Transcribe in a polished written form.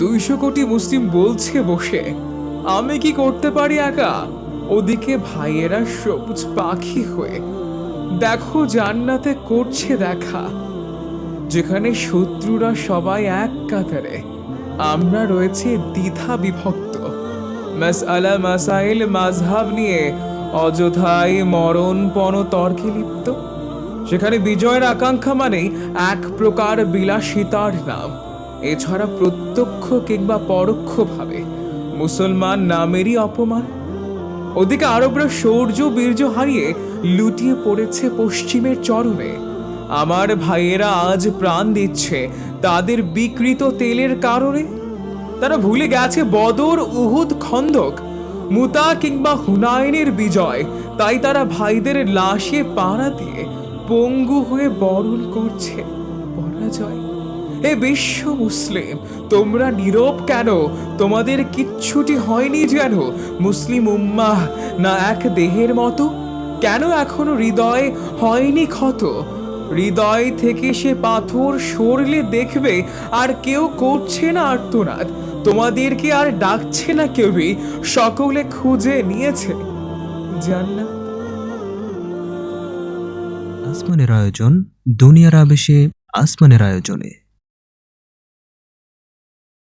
200 কোটি মুসলিম বলছে বসে, আমি কি করতে পারি একা? ওদিকে ভাইয়েরা সবুজ পাখি হয়ে দেখো জান্নাতে করছে দেখা, যেখানে শত্রুরা সবাই এক কাতারে, আমরা রয়েছে দ্বিধা বিভক্ত। মাসআলা মাসাইল মাযহাব নিয়ে অযথায় মরণপণ তর্কে লিপ্ত। সেখানে বিজয়ের আকাঙ্ক্ষা মানেই এক প্রকার বিলাসিতার নাম, এছাড়া প্রত্যক্ষ কিংবা পরোক্ষভাবে মুসলমান নামেরই অপমান। ওদিকে আরবরা শৌর্য বীর্য হারিয়ে লুটিয়ে পড়েছে পশ্চিমের চরণে। আমার ভাইয়েরা আজ প্রাণ দিচ্ছে তাদের বিকৃত তেলের কারণে। তারা ভুলে গেছে বদর, উহুদ, খন্দক, মুতা কিংবা হুনাইনের বিজয়। তাই তারা ভাইদের লাশে পাড়া দিয়ে পঙ্গু হয়ে বরণ করছে পরাজয়। এ বিশ্ব মুসলিম, তোমরা নীরব কেন? তোমাদের কিচ্ছুটি হয়নি যেন? মুসলিম উম্মাহ না এক দেহের মতো? কেন এখনো হৃদয় হয়নি ক্ষত? হৃদয় থেকে সে পাথর সরলে দেখবে আর কেউ করছে না আর্তনাদ, তোমাদেরকে আর ডাকছে না কেউই, সকলে খুঁজে নিয়েছে জান্নাত। আসমানের আয়োজন, দুনিয়ার আবেশে আসমানের আয়োজনে।